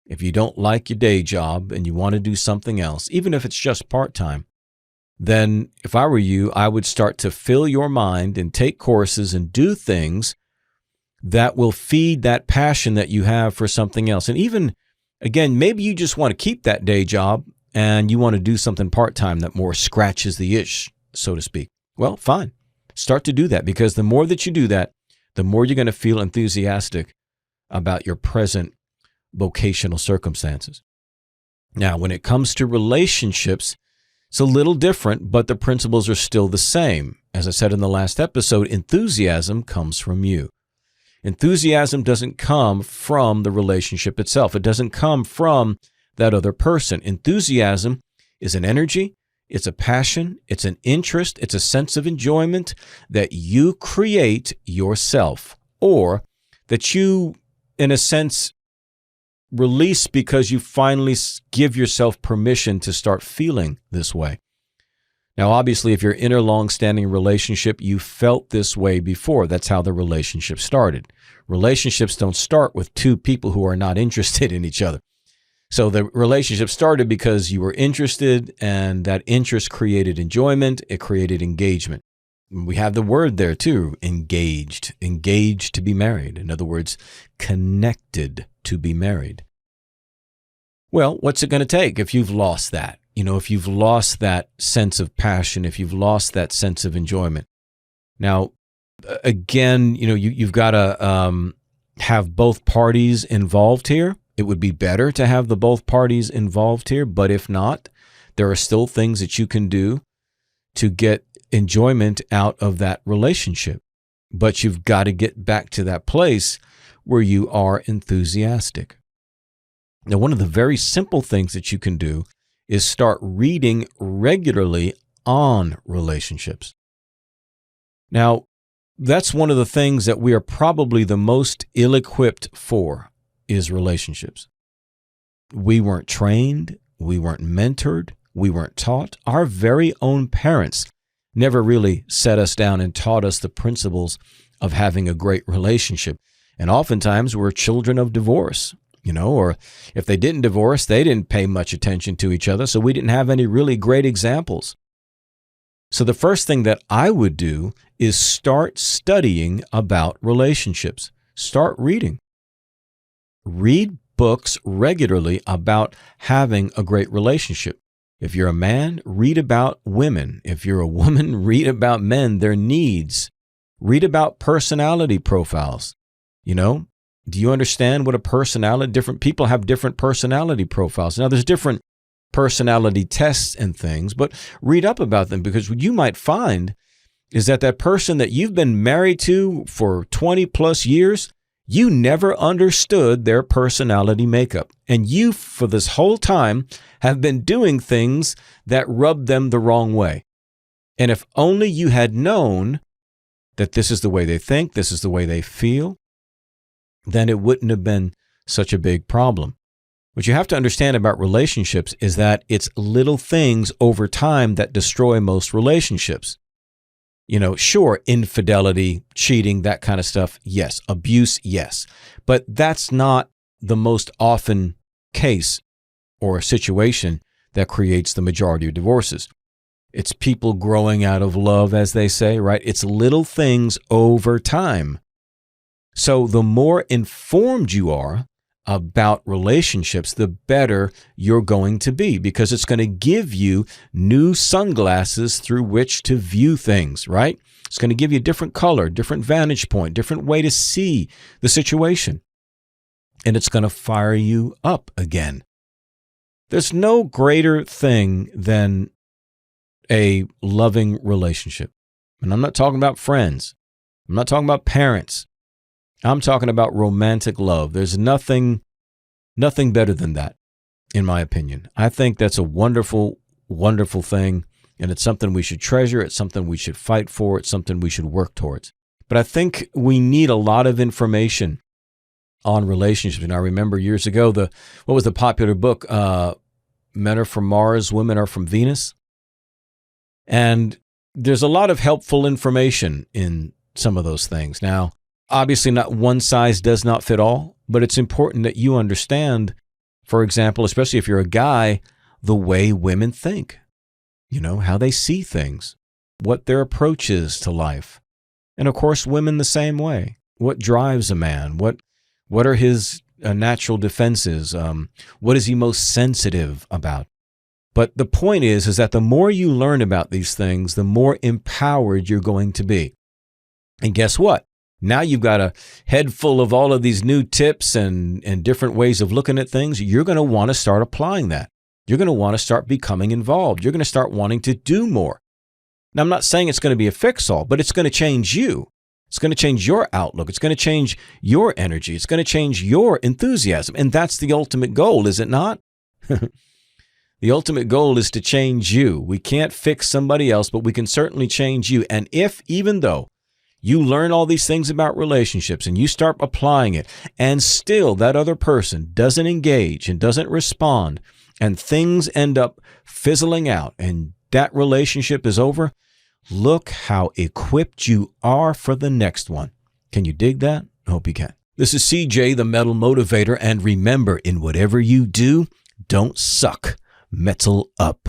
if you don't like your day job and you want to do something else, even if it's just part-time, then if I were you, I would start to fill your mind and take courses and do things that will feed that passion that you have for something else. And even, again, maybe you just want to keep that day job and you want to do something part-time that more scratches the itch, so to speak. Well, fine. Start to do that, because the more that you do that, the more you're going to feel enthusiastic about your present vocational circumstances. Now, when it comes to relationships, it's a little different, but the principles are still the same. As I said in the last episode, enthusiasm comes from you. Enthusiasm doesn't come from the relationship itself. It doesn't come from that other person. Enthusiasm is an energy, it's a passion, it's an interest, it's a sense of enjoyment that you create yourself, or that you, in a sense, release because you finally give yourself permission to start feeling this way. Now, obviously, if you're in a long-standing relationship, you felt this way before. That's how the relationship started. Relationships don't start with two people who are not interested in each other. So the relationship started because you were interested, and that interest created enjoyment. It created engagement. We have the word there too, engaged to be married. In other words, connected to be married. Well, what's it going to take if you've lost that? If you've lost that sense of passion, if you've lost that sense of enjoyment. Now, again, you've got to have both parties involved here. It would be better to have the both parties involved here, but if not, there are still things that you can do to get enjoyment out of that relationship. But you've got to get back to that place where you are enthusiastic. Now, one of the very simple things that you can do is start reading regularly on relationships. Now, that's one of the things that we are probably the most ill-equipped for, is relationships. We weren't trained, we weren't mentored, we weren't taught. Our very own parents never really set us down and taught us the principles of having a great relationship. And oftentimes we're children of divorce, or if they didn't divorce, they didn't pay much attention to each other, so we didn't have any really great examples. So the first thing that I would do is start studying about relationships. Start reading. Read books regularly about having a great relationship. If you're a man, read about women. If you're a woman, read about men, their needs. Read about personality profiles. Do you understand what a personality, different people have different personality profiles. Now, there's different personality tests and things, but read up about them, because what you might find is that person that you've been married to for 20 plus years, you never understood their personality makeup. And you, for this whole time, have been doing things that rubbed them the wrong way. And if only you had known that this is the way they think, this is the way they feel, then it wouldn't have been such a big problem. What you have to understand about relationships is that it's little things over time that destroy most relationships. Sure, infidelity, cheating, that kind of stuff, yes. Abuse, yes. But that's not the most often case or situation that creates the majority of divorces. It's people growing out of love, as they say, right? It's little things over time. So the more informed you are about relationships, the better you're going to be, because it's going to give you new sunglasses through which to view things, right? It's going to give you a different color, different vantage point, different way to see the situation. And it's going to fire you up again. There's no greater thing than a loving relationship. And I'm not talking about friends. I'm not talking about parents. I'm talking about romantic love. There's nothing better than that, in my opinion. I think that's a wonderful, wonderful thing, and it's something we should treasure. It's something we should fight for. It's something we should work towards. But I think we need a lot of information on relationships. And I remember years ago, what was the popular book? Men are from Mars, Women are from Venus. And there's a lot of helpful information in some of those things. Now, obviously, not one size does not fit all, but it's important that you understand For example, especially if you're a guy, the way women think, how they see things, what their approach is to life. And of course, women the same way. What drives a man? What are his natural defenses? What is he most sensitive about? But the point is that the more you learn about these things, the more empowered you're going to be. And guess what? Now you've got a head full of all of these new tips and different ways of looking at things. You're going to want to start applying that. You're going to want to start becoming involved. You're going to start wanting to do more. Now, I'm not saying it's going to be a fix-all, but it's going to change you. It's going to change your outlook. It's going to change your energy. It's going to change your enthusiasm. And that's the ultimate goal, is it not? The ultimate goal is to change you. We can't fix somebody else, but we can certainly change you. And even though you learn all these things about relationships and you start applying it, and still that other person doesn't engage and doesn't respond, and things end up fizzling out and that relationship is over, look how equipped you are for the next one. Can you dig that? I hope you can. This is CJ, the Metal Motivator, and remember, in whatever you do, don't suck. Metal up.